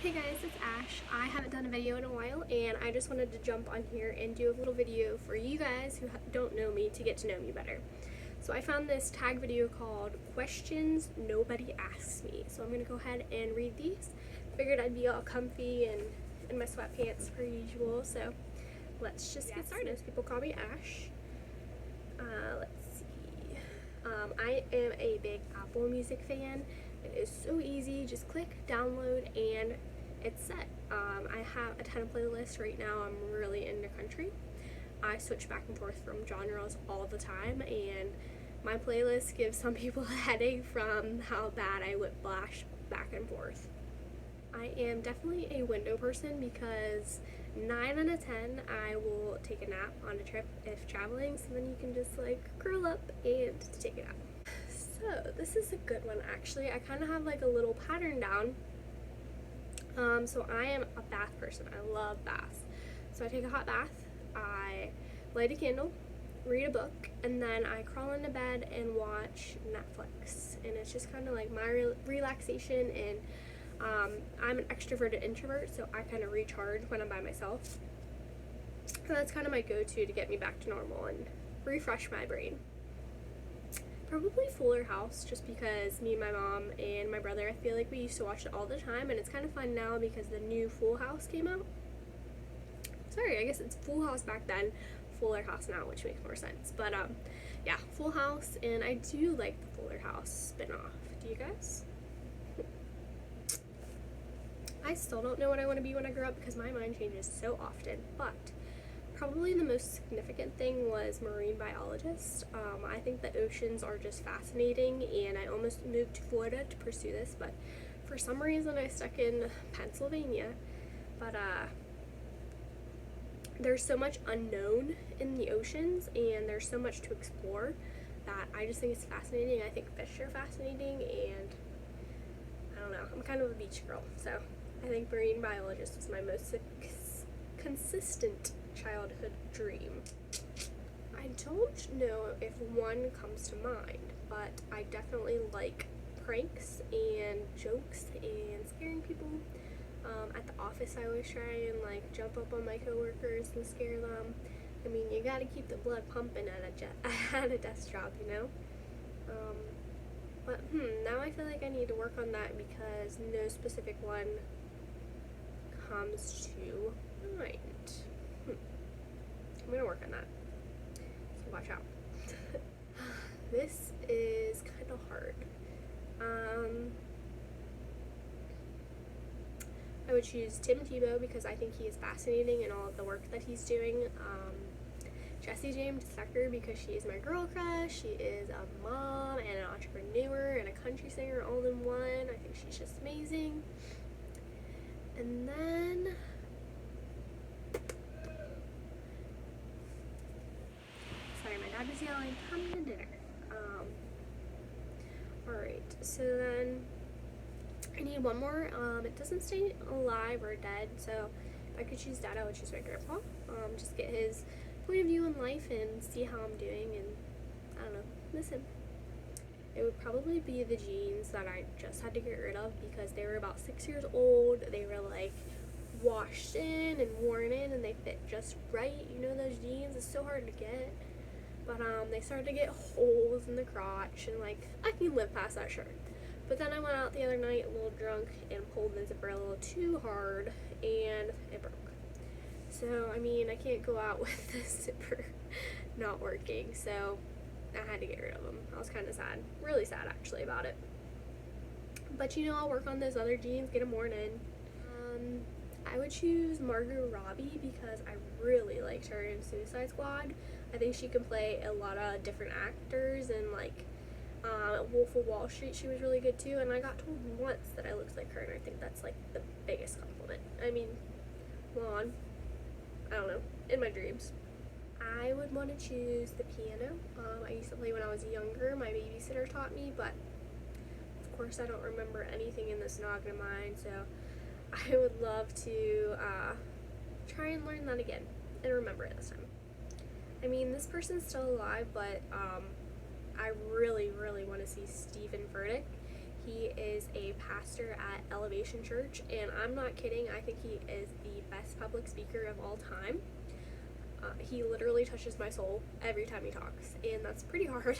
Hey guys, it's Ash. I haven't done a video in a while and I just wanted to jump on here and do a little video for you guys who don't know me to get to know me better. So I found this tag video called Questions Nobody Asks Me. So I'm going to go ahead and read these. Figured I'd be all comfy and in my sweatpants per usual, so let's just get started. Most people call me Ash. Let's see. I am a big Apple Music fan. It is so easy, just click, download, and it's set. I have a ton of playlists right now. I'm really into country. I switch back and forth from genres all the time, and my playlist gives some people a headache from how bad I whiplash back and forth. I am definitely a window person because 9 out of 10 I will take a nap on a trip if traveling, so then you can just like curl up and take a nap. So this is a good one actually. I kind of have like a little pattern down. So I am a bath person. I love baths. So I take a hot bath, I light a candle, read a book, and then I crawl into bed and watch Netflix. And it's just kind of like my relaxation, and I'm an extroverted introvert, so I kind of recharge when I'm by myself. So that's kind of my go-to to get me back to normal and refresh my brain. Probably Fuller House, just because me and my mom and my brother, I feel like we used to watch it all the time, and it's kind of fun now because the new Full House came out. Sorry, I guess it's Full House back then, Fuller House now, which makes more sense. But yeah, Full House, and I do like the Fuller House spinoff. Do you guys? I still don't know what I want to be when I grow up because my mind changes so often, but probably the most significant thing was marine biologist. I think the oceans are just fascinating, and I almost moved to Florida to pursue this, but for some reason I stuck in Pennsylvania. But there's so much unknown in the oceans, and there's so much to explore that I just think it's fascinating. I think fish are fascinating, and I don't know, I'm kind of a beach girl, so I think marine biologist is my most consistent childhood dream. I don't know if one comes to mind, but I definitely like pranks and jokes and scaring people. At the office I always try and like jump up on my coworkers and scare them. I mean, you gotta keep the blood pumping at a desk job, you know? But now I feel like I need to work on that because no specific one comes to mind. I'm gonna work on that, so watch out. This is kind of hard. I would choose Tim Tebow because I think he is fascinating in all of the work that he's doing. Jessie James Tucker because she is my girl crush. She is a mom and an entrepreneur and a country singer all in one. I think she's just amazing. And then sorry, my dad was yelling, come to dinner. Alright, so then I need one more. It doesn't say alive or dead, so if I could choose dad, I would choose my grandpa. Just get his point of view in life and see how I'm doing, and I don't know, miss him. It would probably be the jeans that I just had to get rid of because they were about 6 years old. They were like washed in and worn in, and they fit just right. You know, those jeans, it's so hard to get. But they started to get holes in the crotch, and like I can live past that shirt. But then I went out the other night a little drunk and pulled the zipper a little too hard, and it broke. So I mean, I can't go out with the zipper not working, so I had to get rid of them. I was kind of sad, really sad actually about it. But you know, I'll work on those other jeans, get them worn in. I would choose Margot Robbie because I really liked her in Suicide Squad. I think she can play a lot of different actors, and like Wolf of Wall Street, she was really good too. And I got told once that I looked like her, and I think that's like the biggest compliment. I mean, I don't know, in my dreams. I would want to choose the piano. I used to play when I was younger. My babysitter taught me, but of course I don't remember anything in this noggin of mine, so I would love to try and learn that again and remember it this time. I mean, this person's still alive, but I really, really want to see Stephen Furtick. He is a pastor at Elevation Church, and I'm not kidding. I think he is the best public speaker of all time. He literally touches my soul every time he talks, and that's pretty hard.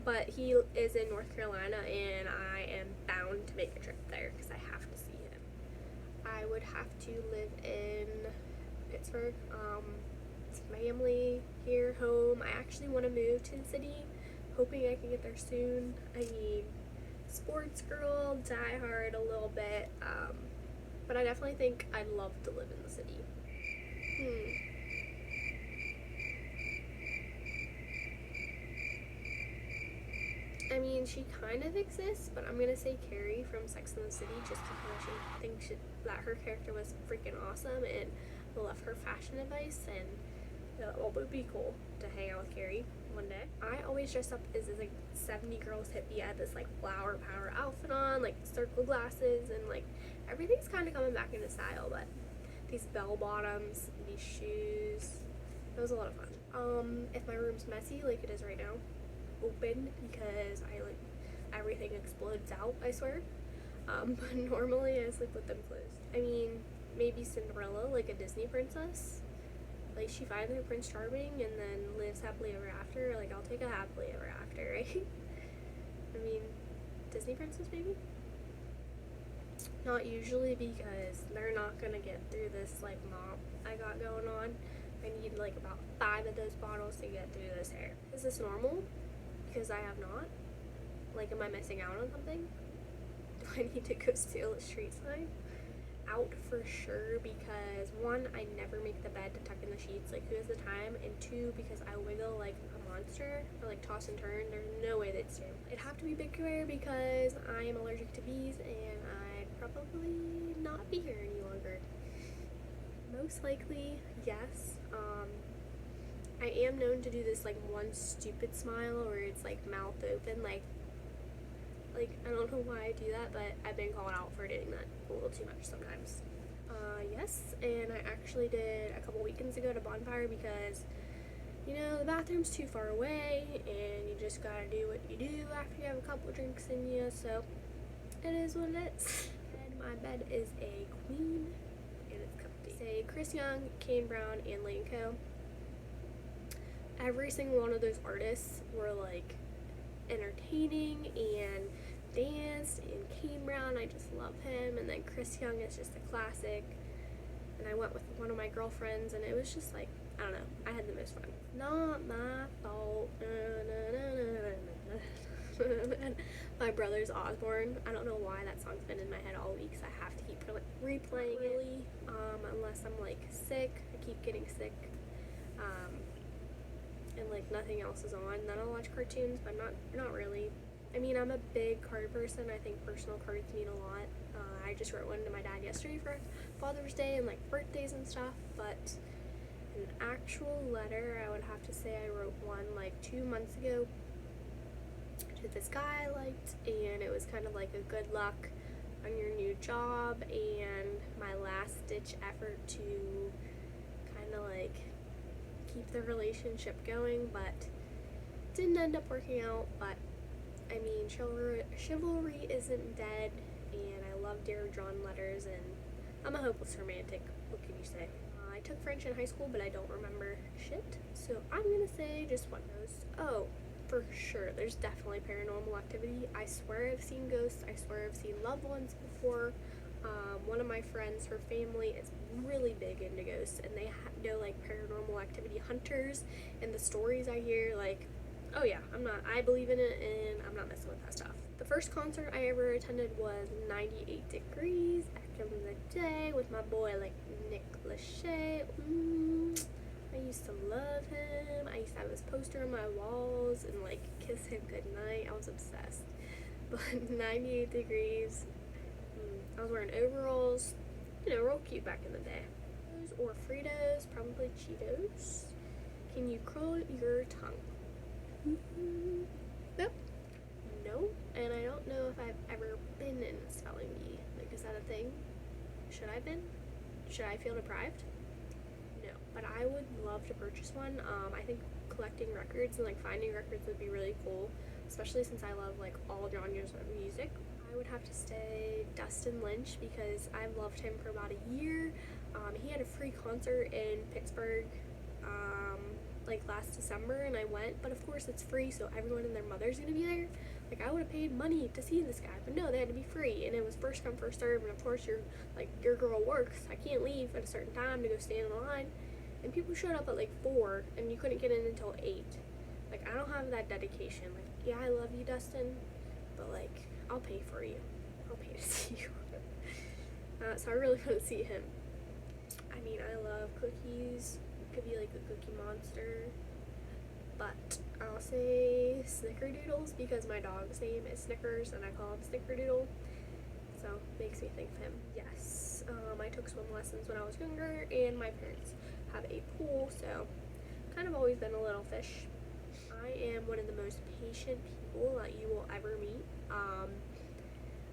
But he is in North Carolina, and I am bound to make a trip there because I have to see him. I would have to live in Pittsburgh. It's family here, home. I actually want to move to the city, hoping I can get there soon. I mean, sports girl, die hard a little bit, but I definitely think I'd love to live in the city. I mean, she kind of exists, but I'm gonna say Carrie from Sex and the City just because I think that her character was freaking awesome, and I love her fashion advice, and it would be cool to hang out with Carrie one day. I always dress up as like 70 girls hippie. I had this like flower power outfit on, like circle glasses, and like everything's kind of coming back into style, but these bell bottoms, these shoes, it was a lot of fun. If my room's messy like it is right now, open because everything explodes out, I swear. But normally I sleep with them closed. I mean, maybe Cinderella, like a Disney princess. Like, she finds her Prince Charming and then lives happily ever after. Like, I'll take a happily ever after, right? I mean, Disney princess, maybe? Not usually, because they're not gonna get through this, like, mop I got going on. I need, like, about 5 of those bottles to get through this hair. Is this normal? Because I have not? Like, am I missing out on something? Do I need to go steal a street sign? Out for sure, because 1, I never make the bed to tuck in the sheets, like, who has the time? And 2, because I wiggle like a monster, or like toss and turn. There's no way they'd stay. It'd have to be big square because I am allergic to bees, and I'd probably not be here any longer. Most likely, yes. I am known to do this like one stupid smile where it's like mouth open, like I don't know why I do that, but I've been called out for doing that a little too much sometimes. Yes, and I actually did a couple weekends ago to Bonfire because, you know, the bathroom's too far away and you just gotta do what you do after you have a couple drinks in you, so it is what it is. And my bed is a queen and it's comfy. Say Chris Young, Kane Brown, and Lane Co. Every single one of those artists were like entertaining and danced, and Kane Brown, I just love him, and then Chris Young is just a classic. And I went with one of my girlfriends, and it was just like, I don't know, I had the most fun. Not my fault. My brother's Osborne. I don't know why that song's been in my head all week, so I have to keep replaying it. Unless I'm like sick, I keep getting sick. And like nothing else is on, then I'll watch cartoons, but not really. I mean, I'm a big card person. I think personal cards mean a lot. I just wrote one to my dad yesterday for Father's Day and like birthdays and stuff, but an actual letter, I would have to say I wrote one like 2 months ago to this guy I liked, and it was kind of like a good luck on your new job and my last ditch effort to kind of like keep the relationship going, but didn't end up working out. But I mean, chivalry isn't dead, and I love dear drawn letters, and I'm a hopeless romantic. What can you say? I took French in high school, but I don't remember shit, so I'm gonna say just one ghost. Oh, for sure, there's definitely paranormal activity. I swear I've seen ghosts. I swear I've seen loved ones before. One of my friends, her family is really big into ghosts, and they know like paranormal activity hunters, and the stories I hear, like, oh yeah, I believe in it, and I'm not messing with that stuff. The first concert I ever attended was 98 Degrees back in the day with my boy like Nick Lachey. I used to love him. I used to have his poster on my walls and like kiss him goodnight. I was obsessed. But 98 Degrees, I was wearing overalls, you know, real cute back in the day. Or Fritos, probably Cheetos. Can you curl your tongue? Nope. No, and I don't know if I've ever been in a spelling bee. Like, is that a thing? Should I have been? Should I feel deprived? No, but I would love to purchase one. I think collecting records and like finding records would be really cool. especially since I love like all genres of music. I would have to say Dustin Lynch because I've loved him for about a year. He had a free concert in Pittsburgh like last December, and I went, but of course it's free, so everyone and their mother's gonna be there. Like, I would have paid money to see this guy, but no, they had to be free, and it was first come first serve, and of course your girl works. I can't leave at a certain time to go stand in line, and people showed up at like 4 and you couldn't get in until 8. Like, I don't have that dedication. Like, yeah, I love you, Dustin, but like, I'll pay for you. I'll pay to see you. So I really want to see him. I mean, I love cookies. Could be like a Cookie Monster, but I'll say Snickerdoodles because my dog's name is Snickers and I call him Snickerdoodle, so makes me think of him. Yes, I took swim lessons when I was younger, and my parents have a pool, so kind of always been a little fish. I am one of the most patient people that you will ever meet.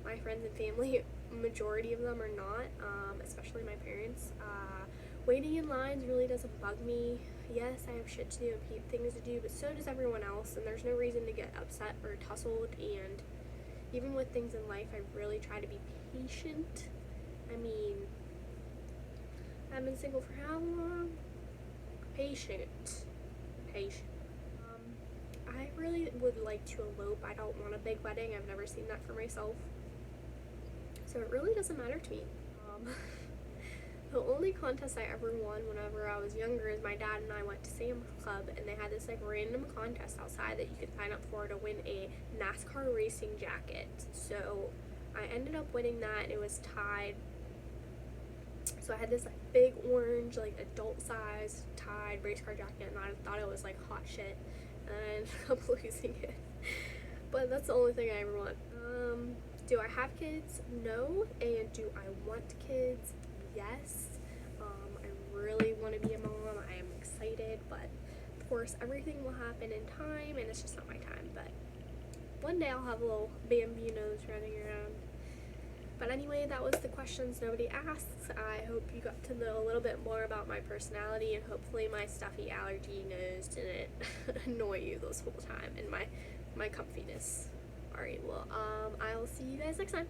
My friends and family, majority of them are not, especially my parents. Waiting in lines really doesn't bug me. Yes, I have shit to do and things to do, but so does everyone else, and there's no reason to get upset or tussled. And even with things in life, I really try to be patient. I mean, I've been single for how long? Patient. I really would like to elope. I don't want a big wedding. I've never seen that for myself, so it really doesn't matter to me. The only contest I ever won whenever I was younger is my dad and I went to Sam's Club, and they had this like random contest outside that you could sign up for to win a NASCAR racing jacket. So I ended up winning that, and it was tied. So I had this like big orange, like adult size tied race car jacket, and I thought it was like hot shit, and I ended up losing it. But that's the only thing I ever want. Do I have kids? No. And do I want kids? Yes. I really want to be a mom. I am excited, but of course everything will happen in time, and it's just not my time. But one day I'll have a little Bambinos running around. But anyway, that was the questions nobody asks. I hope you got to know a little bit more about my personality, and hopefully my stuffy allergy nose didn't annoy you this whole time, and my comfiness. Alright, well, I'll see you guys next time.